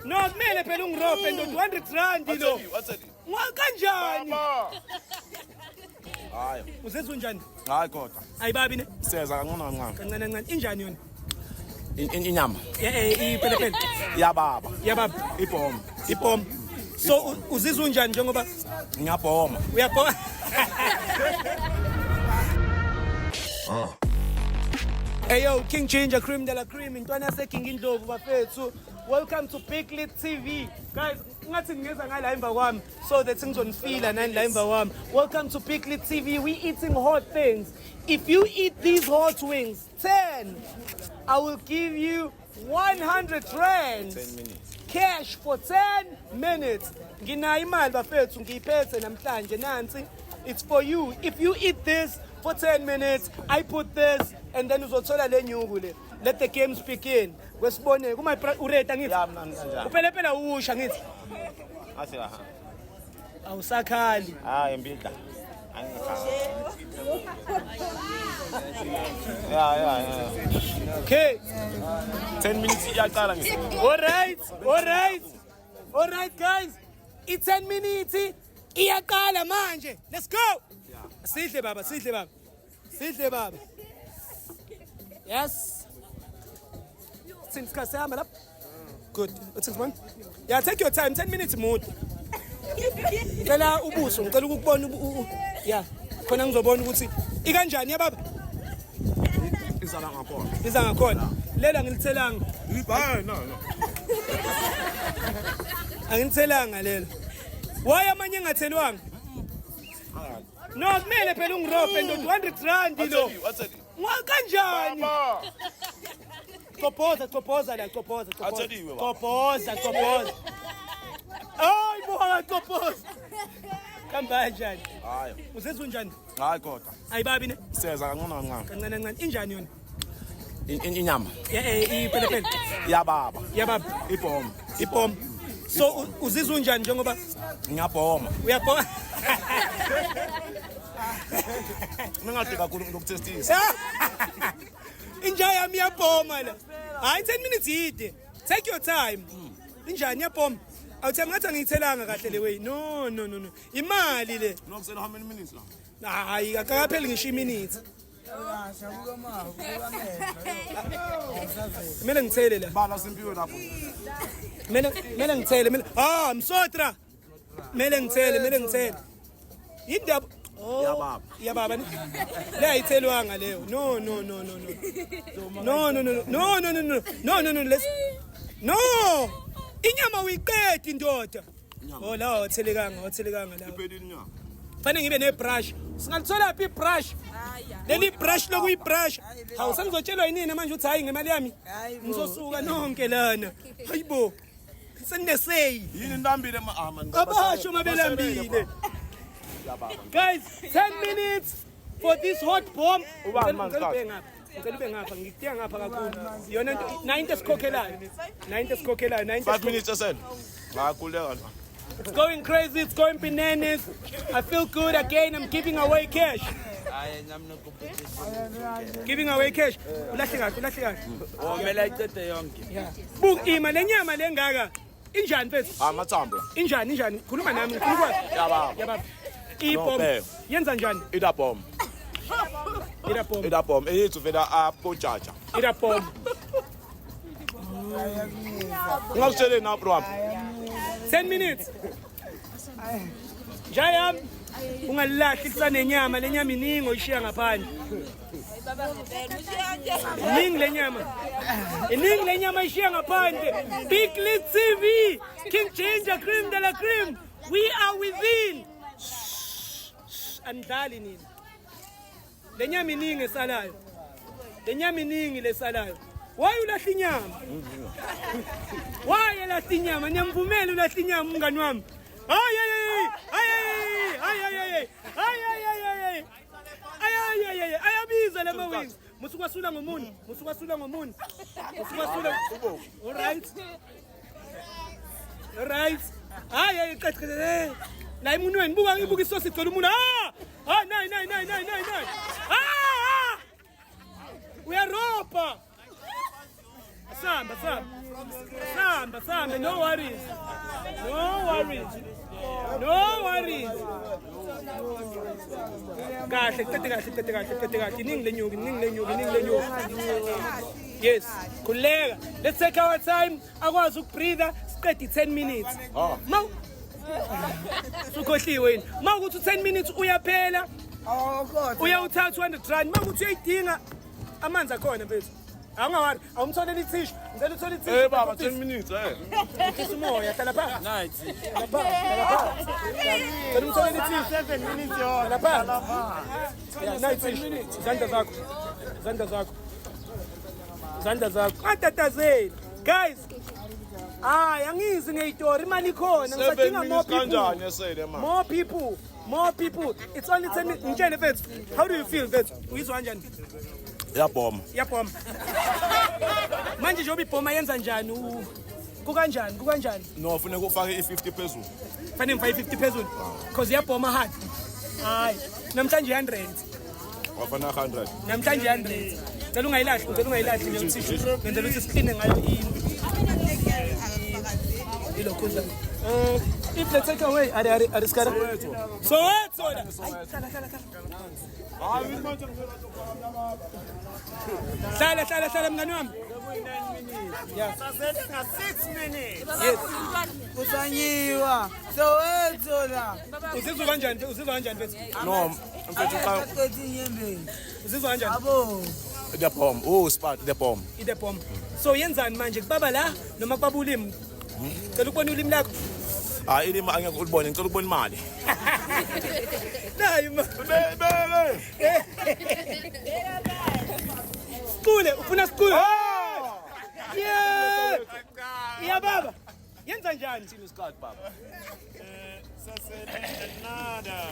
No, kumele phela ungirope ndo 200 rand lo. Kanjani? Hayi. Uzezwe unjani? Hayi kodwa. Ayibabi ne? Seza kancane kancane. Kancane kancane. Injani yona? Inyama. Ipelepele. Yababa. Yababa. Ibhomo. Ibhomo. So uzizwe unjani njengoba ngiyabhoma? Uyabhoma. Hey yo, King Ginger, cream de la cream, intwana seking indlovu bafethu. Welcome to gLiTtv. Guys, ngathi ngeza ngala emva kwami so that ngizonifila nani la emva kwami. Welcome to gLiTtv. We eating hot things. If you eat these hot wings, 10, I will give you 100 rand. 10 minutes. Cash for 10 minutes. Nginayo imali bafethu ngiyiphethe namhlanje nansi. It's for you. If you eat this for 10 minutes, I put this and then uzothola le nyuku le. Let the games begin. Wesibone kuma ureta ngithi. Ya mna kanjani? Uphela usha ngithi. Athi la. Awusakhali. Hayi mbidla. Yeah. Okay. 10 minutes iyaqala ngithi. All right guys. It's 10 minutes. Iyaqala manje. Let's go. Sidle baba. Yes. Since kasama lapha. Good. What's this one? Yeah, take your time. 10 minutes more. Ngicela ubuso, ngicela ukubona yeah. Khona ngizobona ukuthi ikanjani ya baba? Iza ngakhona. Lela ngilithelanga. Hayi no. Angilithelanga lela. Why amanye engathelwanga? No, kumele phela ungirope ndo 200 rand lo. Kanjani? Copoza la. Copoza. Ay, boha copoza. Kanjani? Hayi. Uzezwe unjani? Hayi kodwa. Ayibabi ne? Seza kancane. Kancane. Injani yona? Inyama. Ipelepele. Yababa. Ibhomo. So uzizwe unjani njengoba ngiyabhoma? Uyabhoma. Ngingade kakhulu ngokutestisa. Inja yami iyabhoma la. Hayi 10 minutes ide. Take your time. Injani iyabhoma? Awuthi ngathi angiyithelanga kahle le way. No. Imali le. Nokusela how many minutes la? Hayi akakapheli ngisho iminutes. Kumele ngithele la. Bala simpiwe lapho. Kumele ngithele. Msotra. Kumele ngithele. Yindaba. Yababa ni. Le ayithelwanga leyo. No. No. Inyama uyiqedi ndoda. La wathelekanga la. Iphelile inyama. Fanele ngibe nebrush. Singalithola phi brush? Leli brush lokuyibrush. Hawu sengizotshelwa yini manje uthi hayi ngemali yami? Ngizosuka nonke lana. Hayibo. Senesey. Yini ndambile man. Abasho mabelambile. Guys, 10 minutes for this hot bomb. Ngicela ube ngapha ngikuya ngapha kakhulu. Yona into 90 sikhokhelayo. 5 minutes asel. Ngakhuleka. It's going crazy, it's going bananas. I feel good again. I'm giving away cash. Ulahle kahle. Omela icede yonke. Buka imali lenyama lengaka. Injani mfethu? Amathambo. Injani? Khuluma nami, ngikhuluma. Yababa. Ibhomo. Yenza njani? Idabhoma. Eyethu vela aphojaja. Idabhomo. Ngakutshele na bro. 10 minutes. Jayam, ungalahli kusanenyama, lenyama iningi oyishiya ngaphandle. Iningi lenyama ishiya ngaphandle. gLiTtv, King Ginger, cream de la cream. We are within. Andlali nini. Lenyama iningi esalayo. Why ulahla inyama? Why ulahla inyama? Niyamvumela ulahla inyama umngani wami. Ay. Ayabiza lama wings. Musukwasula ngomuni. All right. Ay qaqe. La imunweni buka ngibuka isosi igcwele umuntu. Nine. Uyaropa. Samba. Samba, no worries. No worries. No worries. Yes, kulega. Let's take our time. Akwazi ukubreathe, siqede 10 minutes. Mau sukhohliwe yini? Mawukuthi 10 minutes uyaphela. Uyawuthatha 200 rand. Mawukuthi uyayidinga amanzi akhona mfethu. Angawari, awumtholele ithishu. Ngicela uthole ithishu. Eh baba 10 minutes Ngifisa umoya, hlala phansi. Night. Hlala phansi. Ngicela umtholele ithishu 7 minutes yona. Hlala phansi. Yeah, night ithishu. Zandla zakho. Atatazeli. Guys. Angizi ngeyitori imali khona. Ngisadinga more people. It's only 10 minutes. Ngitshele mfethu. How do you feel mfethu? Uyizwa kanjani? Yabhoma. Manje njengoba ibhoma yenza njani? Kukanjani? No, ufune kufake i50 phezulu. Fanele ngifake 50 phezulu. Because yabhoma hard. Hayi, namhlanje 100. Wafana 100. Namhlanje 100. Ngicela ungayilahli le tissue. Ngenzela ukuthi siqine ngayo ini. Ilokhuza. If let's take away, are skara. Soweto. Hlala mngani wami. Yeah. 6 minutes. Yes. Kusanyiwa. Soweto la. Uzizwa kanjani mfethu? No, mfethu cha. Uzizwa kanjani? Abo. The bomb. Oh, spot the bomb. Ide bomb. So yenzani manje kubaba la noma kubaba ulimi? Cela ukubona ulimi lakho. Ilimi angeke ulibone, ngicela ukubona imali. Nayi ma. Bebe. Skule, ufuna skule? Yeah. Yeah baba. Yenza njani sinu Isikhathi baba. Nada.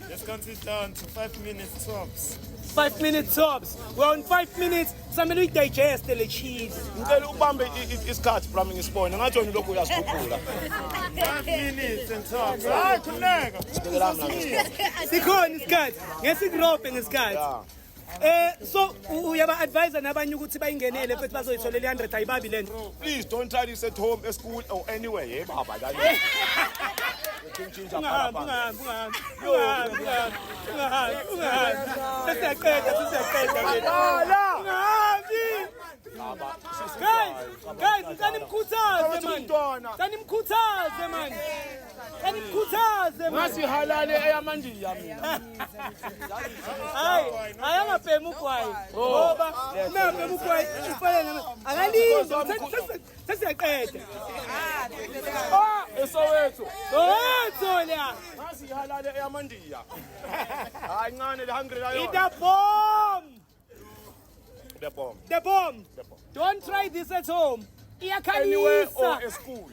Let's count it down to 5 minutes tops. 5 minutes tops. We're on 5 minutes. Samele uyidigest le cheese. Ngicela ubambe isikhathi bra ngisibone ngathi wena lokho uyasikhuphula. 5 minutes and tops. Hayi khuleka. Sibekela mina. Sikhona isikhathi. Ngesigrobhe ngesikhathi. So uyaba advisor nabanye ukuthi bayingenele futhi bazoyitholela 100 ayibabi lento. Please don't try this at home, at school or anywhere. Hey baba la. Guys, sanimkhuthaze man. Ngasi halale eyamandiya mina. Hayi, ayangabhema ugwayi. Ngoba nabhema ugwayi ufanele akalinda. Sesiyaqeda. Esoweto. Soweto la. Ngasi halale eyamandiya. Hayi ncane le 100 ayo. Ida bomb. The bomb. Don't try this at home. Anywhere or Iyakhalisa. at school.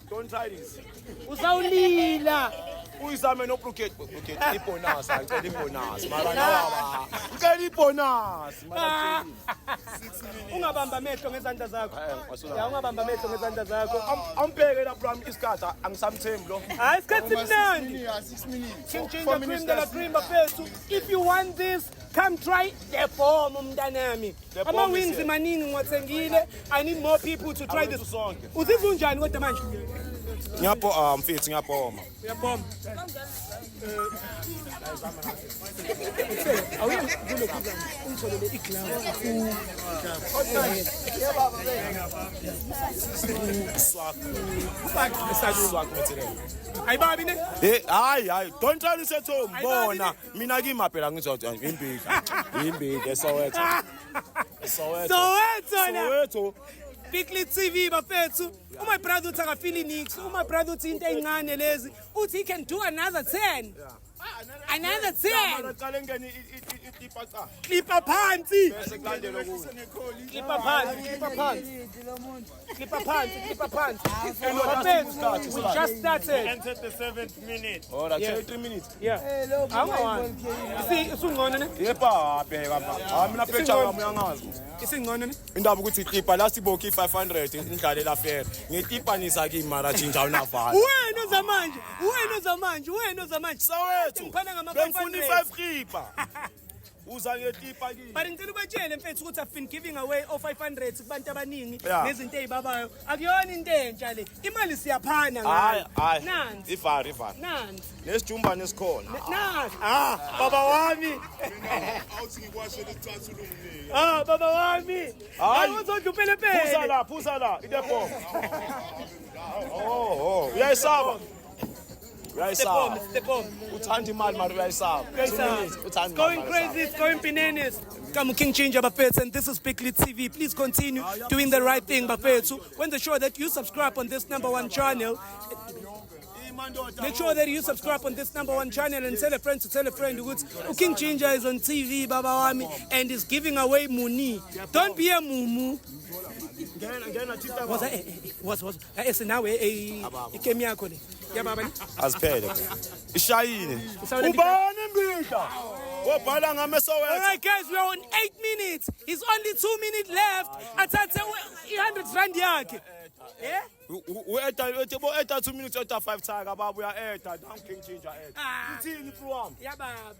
Don't try this. Uzawulila. Uyizame no blockade ibonus ayicela ibonus mara baba ngicela ibonus mara 6 minutes Ungabamba amehlo ngezandla zakho. Ya ungabamba amehlo ngezandla zakho. ambheke la bram isikhathi angisamthembi lo Hayi isikhathi simnandi. 6 minutes Change cream de la cream bafethu. If you want this, come try the bomb umntanami. The Ama bomb is wings here. maningi ngiwathengile. I need more people to try this. sonke Uzizwa unjani kodwa manje? ngiyapho mfethu ngiyabhoma Uyabomba. Awuye kulo kuza ungitholele iglass. Ayibabi ne? hayi don't try this at home bona mina kimi phela ngizothi imbili eSoweto Soweto. gLiTtv bafethu. Uma brother uthi akafili nix, uma brother uthi into encane lezi, uthi he can do another 10. Another 10. Aqale ngene itipa cha Clipper phansi. bese kulandela ukuthi Clipper phansi. Bafethu, we just started. Entered the 7th minute. ora 3 minutes Yeah. Awungawani. Isingcono ne? yeba bheka mama mina picture ngami uyangazi Isingcono ne? indaba ukuthi itipa la sibokhi 500 indlale la fair ngetipanisa kimi mara jinja unavala Wena zamanje. Soweto Ngiphana ngama bengifuna 5 ripa uza ngetipa kini. But ngicela ubatshele mfethu ukuthi I've been giving away 500 kubantu abaningi Yeah. nezinto ezibabayo. Akuyona into entsha le. Imali siyaphana Hayi. Nansi. Ivari. Nansi. Nesijumba nesikhona. Nansi. Baba wami. Awuthi ngikwashele ithathu lomnike. Baba wami. Hayi. Awuzodlupele phela. Phuza la. Ide bomb. Uyayisaba. Step on. Uthanda imali mari uyayisaba. It's going crazy, it's going bananas. Come King Ginger Buffets, and this is gLiTtv. Please continue doing the right thing, Buffets. When the show that you subscribe on this #1 channel, make sure that you subscribe on this #1 channel and tell a friend to tell a friend who King Ginger is on TV, Baba Wami, and is giving away money. Don't be a mumu. Was now a kemiako. Asiphele. Ishayile. Ubani imbida. Wobhala ngameso wethu. All right, guys, we are on 8 minutes. He's only 2 minutes left. Athathe 100 rand yakhe. Yeah? Ueta 2 minutes, ueta 5 times. Baba uya-eda. Damn King Ginger eda. Uthini mflu wami? Ya baba.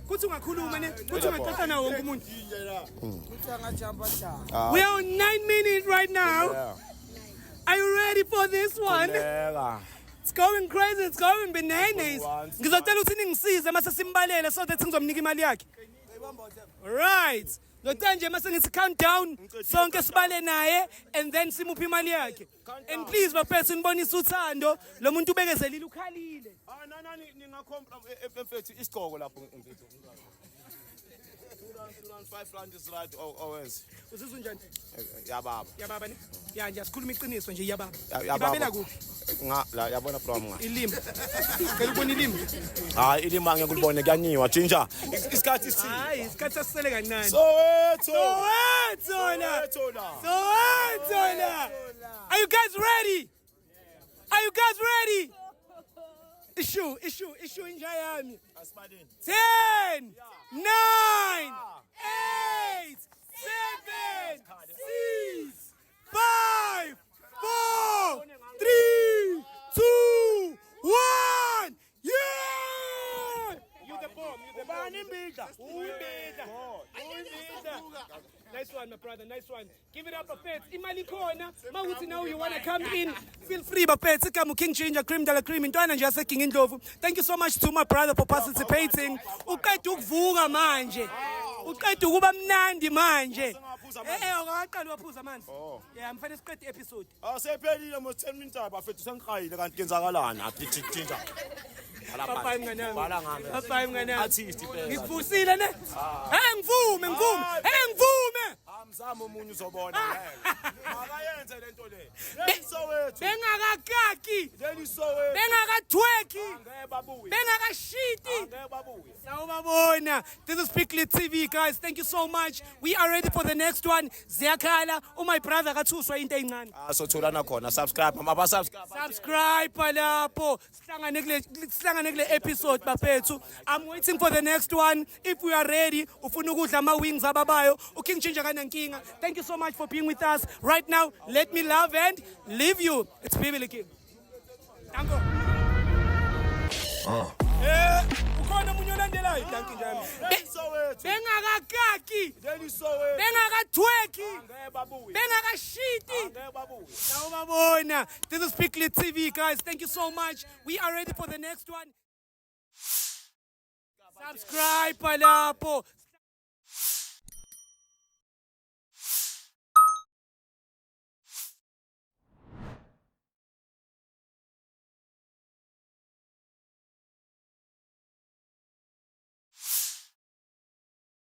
Kuthi ungakhuluma ne? Kuthi ungathatha nawo wonke umuntu. We are on 9 minutes right now. Yeah. Are you ready for this one? It's going crazy, it's going bananas. Ngizocela ukuthi ningisize mase simbalele so that ngizomnika imali yakhe. Right. Ngicela nje mase ngithi countdown sonke sibale naye and then simuphi imali yakhe. And please bafethu nibonise uthando lo muntu ubekezelile ukhalile. Nani ningakhompa mfethu isigqoko lapho mfethu. 5 rand is right always. Uzizwa njani? Ya baba. Ya baba ne? Ya nje asikhuluma iqiniso nje ya baba. Ibabela kuphi? La yabona from nga. Ilimi. Ngicela ubone ilimi. Hayi ilimi angekulibone kuyaniwa Ginger. Isikhathi si. Hayi, isikhathi sasele kancane. Soweto. Are you guys ready? Are you guys ready? Issue inja yami. 10, 9, 8, 7, 6, 5, 4, 3, 2, 1. Yeah! You the bomb. Nice one, my brother. Nice one. Give it up, Buffets. Imali khona. Mawuthi now you want to come in, feel free, Buffets. Come King Ginger, cream de la cream. Intwana nje ase King Indlovu. Thank you so much to my brother for participating. Uqeda ukuvuka manje. Uqeda ukuba mnandi manje. Akaqala waphuza manje. Yeah, mfana siqede episode. Sephelile mo 10 minutes bafethu sengiqayile kanti kenzakalana athi Ginger. Papa mnganami. Papa mnganami. Artist phela. Ngikufusile ne? Ngivume. Amzama umunye uzobona makayenze lento le. Soweto. Bengakakaki. Soweto. Bengakathweki. Ngeke babuye. Bengakashiti. Ngeke babuye. Sawubabona. This is gLiTtv, guys. Thank you so much. We are ready for the next one. Ziyakhala. My brother kathuswa into encane. Sotholana khona subscribe mama subscribe. Subscribe lapho. Sihlangane kule episode bafethu. I'm waiting for the next one. If we are ready, ufuna ukudla ama wings ababayo. King Ginger kanankinga. Thank you so much for being with us. Right now, let me love and leave you. It's Bibili King. Danko. Ukhona umunye olandelayo. Danki njalo. Bengakakaki. Bengakathweki. Bengakashiti. Sawubabona. This is gLiTtv, guys. Thank you so much. We are ready for the next one. Subscribe lapho.